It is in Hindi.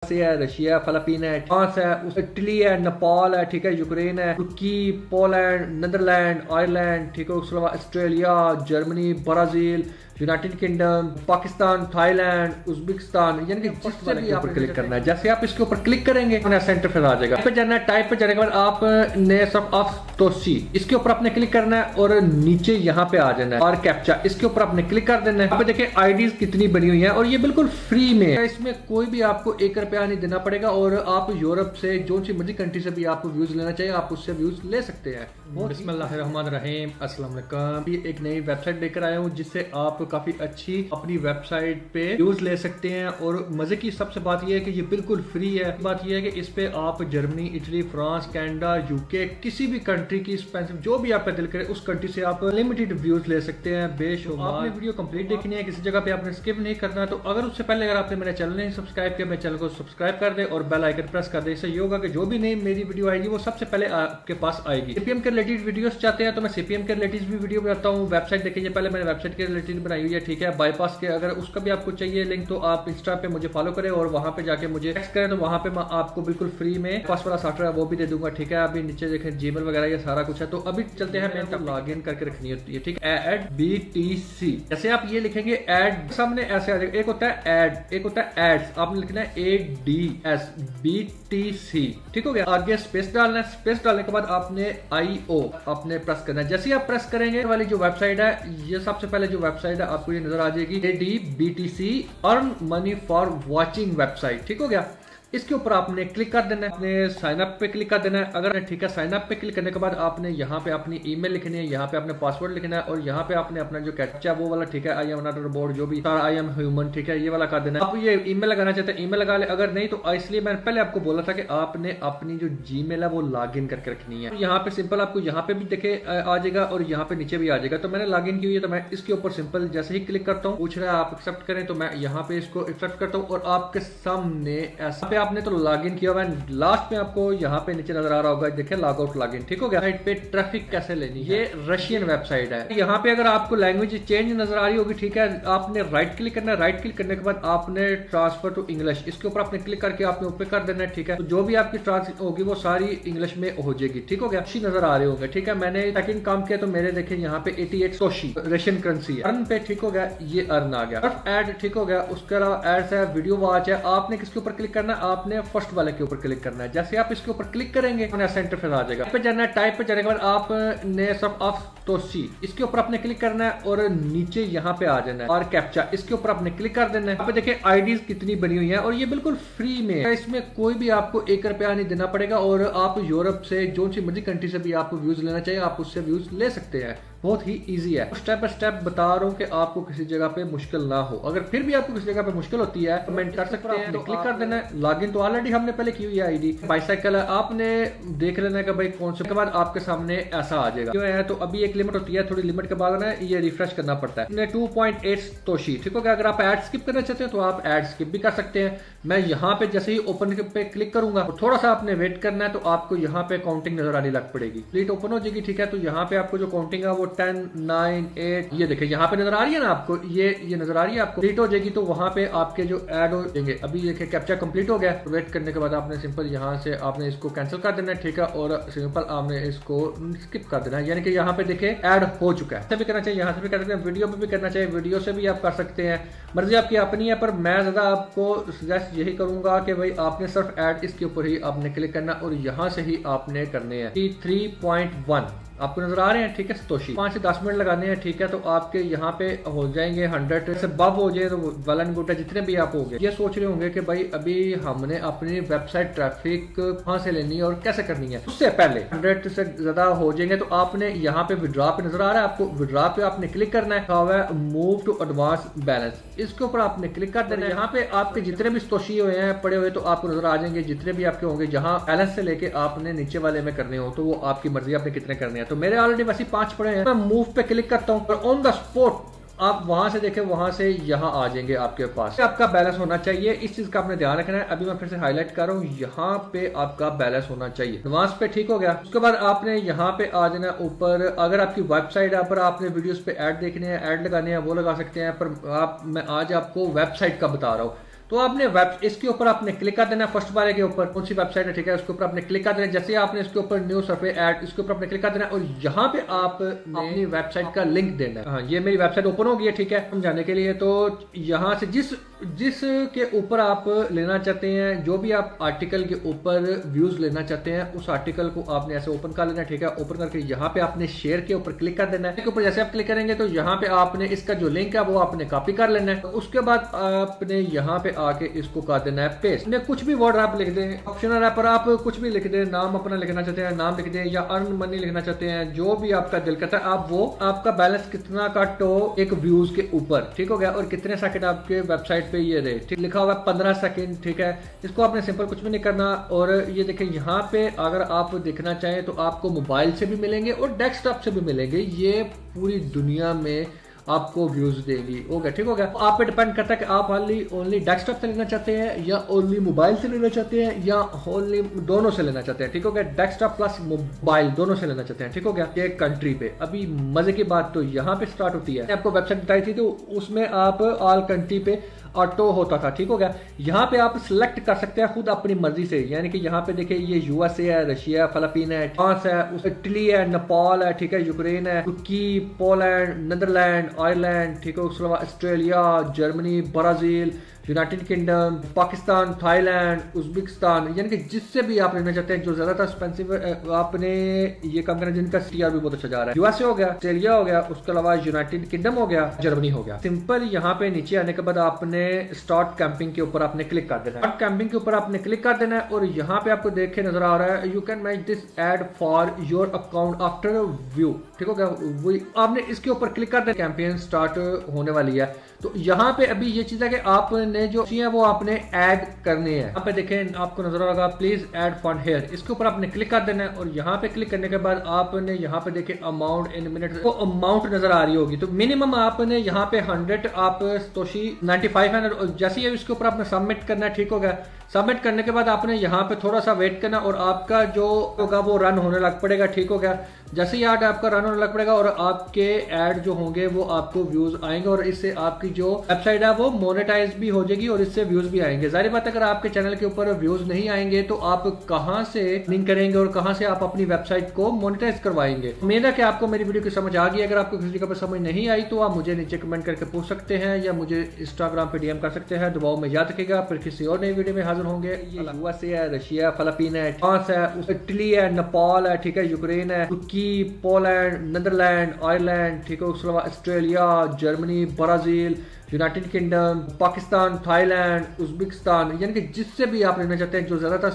से है, रशिया, फिलीपीन है, फ्रांस है, इटली है, नेपाल है, ठीक है, यूक्रेन है, तुर्की, पोलैंड, नीदरलैंड, आयरलैंड, ठीक है, उसके अलावा Australia, Germany, Brazil, United kingdom, Pakistan, Thailand, Uzbekistan, यानी कि जिससे भी आप क्लिक करना है। जैसे आप इसके ऊपर क्लिक करेंगे सेंटर पे आ जाएगा। पे जाना है, टाइप पे जाने के बाद आपने सब ऑफ तो सी इसके ऊपर आपने क्लिक करना है और नीचे यहाँ पे आ जाना है और कैप्चा इसके ऊपर आपने क्लिक कर देना है। यहाँ पे देखिए आईडीज कितनी बनी हुई है और ये बिल्कुल फ्री में है। इसमें कोई भी आपको 1 रुपया नहीं देना पड़ेगा और आप यूरोप से जो सी मर्जी कंट्री से भी आप व्यूज लेना चाहिए आप उससे व्यूज ले सकते हैं। बिस्मिल्लाहिर्रहमानिर्रहीम, अस्सलाम वालेकुम। ये एक नई वेबसाइट लेकर आया हूँ जिससे आप काफी अच्छी अपनी वेबसाइट पे व्यूज ले सकते हैं और मजे की सबसे बात यह है कि ये बिल्कुल फ्री है। बात यह है कि इस पे आप Germany, Italy, France, Canada, UK, किसी भी कंट्री की एक्सपेंसिव जो भी आपका दिल करे उस कंट्री से आप लिमिटेड व्यूज ले सकते हैं। बेशुमार आपने वीडियो कंप्लीट देखनी है, किसी जगह पे आपने स्किप नहीं करना। तो अगर उससे पहले अगर आपने मेरा चैनल नहीं सब्सक्राइब किया, मेरे चैनल को सब्सक्राइब कर दे और बेल आइकन प्रेस कर दे। इससे ये होगा कि जो भी नई मेरी वीडियो आएगी वो सबसे पहले आपके पास आएगी। सीपीएम के रिलेटेड वीडियोस चाहते हैं तो मैं सीपीएम के रिलेटेड भी वीडियो बनाता हूँ। वेबसाइट देखिए, पहले मैंने वेबसाइट के रिलेटेड बनाई हुई है, ठीक है, बाईपास के। अगर उसका भी आपको चाहिए लिंक तो आप इंस्टा पे मुझे फॉलो करें और वहां पे जाके मुझे टेक्स्ट करें, तो वहां पे मैं आपको बिल्कुल फ्री में पास वाला सॉफ्टवेयर वो भी दे दूंगा, ठीक है। अभी नीचे देखें जीमेल वगैरह ये सारा कुछ है। तो अभी चलते हैं, मैं तब लॉग इन करके रखनी होती है, ठीक है। ऐड BTC जैसे आप ये लिखेंगे ऐड, सामने ऐसे आ जाएगा। एक होता है ऐड, एक होता है एड्स। आपने लिखना है ADS BTC, ठीक हो गया। आगे स्पेस डालना है, स्पेस डालने के बाद आपने IO आपने प्रेस करना है। जैसे ही आप प्रेस करेंगे वाली जो वेबसाइट है, ये सबसे पहले जो वेबसाइट है आपको ये नजर आ जाएगी, ADBTC earn money for watching website, ठीक हो गया। इसके ऊपर आपने क्लिक कर देना है, आपने साइन अप पे क्लिक कर देना है। अगर ठीक है, साइन अप पे क्लिक करने के बाद आपने यहाँ पे अपनी ईमेल लिखनी है, यहाँ पे अपने पासवर्ड लिखना है और यहाँ पे आपने अपना जो कैप्चा वो वाला, ठीक है, I am not a robot, जो भी आई एम ह्यूमन, ठीक है, ये वाला कर देना है। आप ये ईमेल लगाना चाहते हैं ईमेल लगा ले, अगर नहीं तो इसलिए मैंने पहले आपको बोला था कि आपने अपनी जो जीमेल है वो लॉग इन करके रखनी है। यहाँ पे सिंपल आपको यहाँ पे भी देखे आ जाएगा और यहाँ पे नीचे भी आ जाएगा। तो मैंने लॉग इन की हुई है, तो मैं इसके ऊपर सिंपल जैसे ही क्लिक करता हूँ, पूछ रहा है आप एक्सेप्ट करें, तो मैं यहाँ पे इसको एक्सेप्ट करता हूँ और आपके सामने ऐसा पे आपने तो लॉग इन किया हुआ है। लास्ट में आपको यहाँ पे नीचे नजर आ रहा होगा, देखिए लॉग आउट लॉग इन, ठीक हो गया। साइट पे ट्रैफिक कैसे लेनी है, ये रशियन वेबसाइट है। यहाँ पे अगर आपको लैंग्वेज चेंज नजर आ रही होगी, ठीक है, आपने राइट क्लिक करना है। राइट क्लिक करने के बाद आपने ट्रांसफर टू इंग्लिश इसके ऊपर आपने क्लिक करके आपने ऊपर कर देना है, ठीक है। तो जो भी आपकी ट्रांसलेट होगी वो सारी इंग्लिश में हो जाएगी, ठीक हो गया। अच्छी नजर आ रहे होंगे, ठीक है। मैंने सेकंड काम किया तो मेरे देखे यहाँ पे 88 सोशी रशियन करेंसी है। अर्न पे, ठीक हो गया, ये अर्न आ गया। एड, ठीक हो गया। उसके अलावा एड्स है, वीडियो वॉच है। आपने किसके ऊपर क्लिक करना है, आपने फर्स्ट वाले के ऊपर क्लिक करना है। जैसे आप इसके ऊपर क्लिक करेंगे सेंटर पे आ जाएगा। पे जाना है, टाइप पे जाने के बाद आपने सब ऑफ तो सी इसके ऊपर आपने क्लिक करना है और नीचे यहाँ पे आ जाना है और कैप्चा इसके ऊपर आपने क्लिक कर देना है। यहाँ पे देखिए आईडीज कितनी बनी हुई है और ये बिल्कुल फ्री में है। इसमें कोई भी आपको 1 रुपया नहीं देना पड़ेगा और आप यूरोप से जो सी मर्जी कंट्री से भी आपको व्यूज लेना चाहिए आप उससे व्यूज ले सकते हैं। बहुत ही इजी है, स्टेप बाय स्टेप बता रहा हूँ कि आपको किसी जगह पे मुश्किल ना हो। अगर फिर भी आपको किसी जगह पे मुश्किल होती है कमेंट कर सकते हैं। तो क्लिक कर देना है। लॉगिन तो ऑलरेडी हमने पहले की हुई है आईडी बाइसाइकिल है, आपने देख लेना है कि भाई कौन से। के बाद आपके सामने ऐसा आ जाएगा, क्यों है तो अभी एक लिमिट होती है, थोड़ी लिमिट के बाद ना ये रिफ्रेश करना पड़ता है। 2.8 तोशी, ठीक हो गया। अगर आप एड स्किप करना चाहते हैं तो आप एड स्किप भी कर सकते हैं। मैं यहाँ पे जैसे ही ओपन पे क्लिक करूंगा तो थोड़ा सा आपने वेट करना है, तो आपको यहाँ पे काउंटिंग नजर आने लग पड़ेगी। प्लीट ओपन हो जाएगी, ठीक है। तो यहाँ पे आपको जो काउंटिंग है वो 10, 9, 8 ये देखिए यहाँ पे नजर आ रही है ना आपको, ये नजर आ रही है आपको। कंप्लीट हो जाएगी तो वहां पे आपके जो ऐड हो जाएंगे। अभी देखिए कैप्चा कंप्लीट हो गया। वेट करने के बाद आपने सिंपल यहाँ से आपने इसको कैंसिल कर देना है, ठीक है, और सिंपल आपने इसको स्किप कर देना है। यानी कि यहाँ पे देखिए ऐड हो चुका है। भी करना चाहिए, यहाँ से भी कर सकते हैं, वीडियो पे भी करना चाहिए, वीडियो से भी आप कर सकते हैं, मर्जी आपकी अपनी है। पर मैं ज्यादा आपको सजेस्ट यही करूंगा कि भाई आपने सिर्फ ऐड इसके ऊपर ही आपने क्लिक करना और यहाँ से ही आपने करने हैं। 3.1 आपको नजर आ रहे हैं, ठीक है। सतोशी 5 से 10 मिनट लगाने हैं, ठीक है। तो आपके यहाँ पे हो जाएंगे 100 से बब हो जाए तो वेल एंड गुड है। जितने भी आप हो गए ये सोच रहे होंगे कि भाई अभी हमने अपनी वेबसाइट ट्रैफिक कहाँ से लेनी है और कैसे करनी है। उससे पहले 100 से ज्यादा हो जाएंगे तो आपने यहाँ पे विड्रॉ पे नजर आ रहा है, आपको विड्रॉ पे आपने क्लिक करना है। मूव टू एडवांस बैलेंस इसके ऊपर आपने क्लिक कर देना है। यहाँ पे आपके जितने भी सतोशी हुए हैं पड़े हुए तो आपको नजर आ जाएंगे, जितने भी आपके होंगे। जहाँ बैलेंस से लेके आपने नीचे वाले में करने हो तो वो आपकी मर्जी, आपने कितने करने हैं। तो मेरे ऑलरेडी वैसे 5 पड़े हैं। मैं मूव पे क्लिक करता हूं और ऑन द स्पॉट आप वहां से देखें, वहां से यहां आ जाएंगे आपके पास। आपका बैलेंस होना चाहिए, इस चीज का आपने ध्यान रखना है। अभी मैं फिर से हाईलाइट कर रहा हूं, यहाँ पे आपका बैलेंस होना चाहिए। एडवांस पे ठीक हो गया। उसके बाद आपने यहाँ पे आ जाना ऊपर। अगर आपकी वेबसाइट है पर आपने वीडियोस पे ऐड देखने हैं, ऐड लगाने हैं, वो लगा सकते हैं। पर मैं आज आपको वेबसाइट का बता रहा हूँ। तो आपने इसके ऊपर आपने क्लिक कर देना है। फर्स्ट वाले के ऊपर कौन सी वेबसाइट है, ठीक है, उसके ऊपर आपने क्लिक कर देना है। जैसे आपने इसके ऊपर न्यू सर्वे ऐड, इसके ऊपर आपने क्लिक कर देना है और यहाँ पे आप अपनी वेबसाइट का लिंक देना है। हाँ, ये मेरी वेबसाइट ओपन हो गई है, ठीक है, समझाने के लिए। तो यहाँ से जिस के ऊपर आप लेना चाहते हैं, जो भी आप आर्टिकल के ऊपर व्यूज लेना चाहते हैं, उस आर्टिकल को आपने ऐसे ओपन कर लेना है, ठीक है। ओपन करके यहाँ पे आपने शेयर के ऊपर क्लिक कर देना है। ऊपर जैसे आप क्लिक करेंगे तो यहाँ पे आपने इसका जो लिंक है वो आपने कॉपी कर लेना है। तो उसके बाद आपने यहाँ पे आके इसको कर देना है पेस्ट। कुछ भी वर्ड आप लिख दें, ऑप्शनल है, पर आप कुछ भी लिख दें, नाम अपना लिखना चाहते हैं नाम लिख दें, या अर्न मनी लिखना चाहते हैं, जो भी आपका दिल करता है आप वो, आपका बैलेंस कितना कट हो एक व्यूज के ऊपर, ठीक हो गया, और कितने सेकंड आपके वेबसाइट पे ये रहे, ठीक, लिखा हुआ 15 सेकंड, ठीक है। इसको आपने सिंपल कुछ भी नहीं करना। और ये देखें यहाँ पे अगर आप देखना चाहें तो आपको मोबाइल से भी मिलेंगे और डेस्कटॉप से भी मिलेंगे। ये पूरी दुनिया में आपको व्यूज देगी। हो गया, ठीक हो गया। आप पे डिपेंड करता है कि आप ओनली डेस्कटॉप से लेना चाहते हैं या ओनली मोबाइल से लेना चाहते हैं या ओनली दोनों से लेना चाहते हैं, ठीक हो गया। डेस्कटॉप प्लस मोबाइल दोनों से लेना चाहते हैं, ठीक हो गया। ये कंट्री पे अभी मजे की बात तो यहाँ पे स्टार्ट होती है। आपको वेबसाइट बताई थी तो उसमें आप ऑल कंट्री पे ऑटो होता था, ठीक हो गया। यहाँ पे आप सिलेक्ट कर सकते हैं खुद अपनी मर्जी से, यानी कि यहाँ पे देखिए ये यूएसए है, रशिया, फिलीपीन है, फ्रांस है, इटली है, नेपाल है, ठीक है, यूक्रेन है, तुर्की, पोलैंड, नीदरलैंड, आयरलैंड, ठीक है, उसके अलावा Australia, Germany, Brazil, United kingdom, Pakistan, Thailand, Uzbekistan, यानी कि जिससे भी आप लेना चाहते हैं जो ज्यादातर एक्सपेंसिव आपने ये काम करना, जिनका सीआर भी बहुत अच्छा जा रहा है। यूएसए हो गया, ऑस्ट्रेलिया हो गया, उसके अलावा यूनाइटेड किंगडम हो गया, जर्मनी हो गया। सिंपल यहाँ पे नीचे आने के बाद आपने स्टार्ट कैंपिंग के ऊपर आपने क्लिक कर देना है। स्टार्ट कैंपिंग के ऊपर आपने क्लिक कर देना है और यहाँ पे आपको देखे नजर आ रहा है you can match this ad for your account after view, ठीक हो गया। वही आपने इसके ऊपर क्लिक कर देना, कैंपेन स्टार्ट होने वाली है। तो यहाँ पे अभी ये चीज है कि आपने जो है वो आपने ऐड करने हैं। यहाँ पे देखें आपको नजर आएगा प्लीज ऐड फंड हेयर, इसके ऊपर आपने क्लिक कर देना है और यहाँ पे क्लिक करने के बाद आपने यहाँ पे देखें अमाउंट इन मिनट, तो अमाउंट नजर आ रही होगी। तो मिनिमम आपने यहाँ पे 100 आप तोशी 95 है, और जैसे ही इसके ऊपर आपने सबमिट करना है, ठीक हो गया। सबमिट करने के बाद आपने यहाँ पे थोड़ा सा वेट करना और आपका जो होगा वो रन होने लग पड़ेगा, ठीक हो गया। जैसे ही ऐड आपका रन होने लग पड़ेगा और आपके ऐड जो होंगे वो आपको व्यूज आएंगे और इससे आपकी जो वेबसाइट है वो मोनेटाइज भी हो जाएगी और इससे व्यूज भी आएंगे। जाहिर बात है अगर आपके चैनल के ऊपर व्यूज नहीं आएंगे तो आप कहां से लिंक करेंगे और कहां से आप अपनी वेबसाइट को मोनेटाइज करवाएंगे। उम्मीद है कि आपको मेरी वीडियो की समझ आ गई। अगर आपको किसी जगह पर समझ नहीं आई तो आप मुझे नीचे कमेंट करके पूछ सकते हैं या मुझे इंस्टाग्राम पे डीएम कर सकते हैं। दुआओं में याद रखिएगा, फिर किसी और नई वीडियो में हाजिर होंगे। यूएसए है, रशिया, फिलीपीन है, फ्रांस है, इटली है, नेपाल है, ठीक है, यूक्रेन है, तुर्की, पोलैंड, नीदरलैंड, आयरलैंड, ठीक है, उसके अलावा Australia, Germany, Brazil, United kingdom, Pakistan, Thailand, Uzbekistan, यानी कि जिससे भी आप लेना चाहते हैं जो ज्यादातर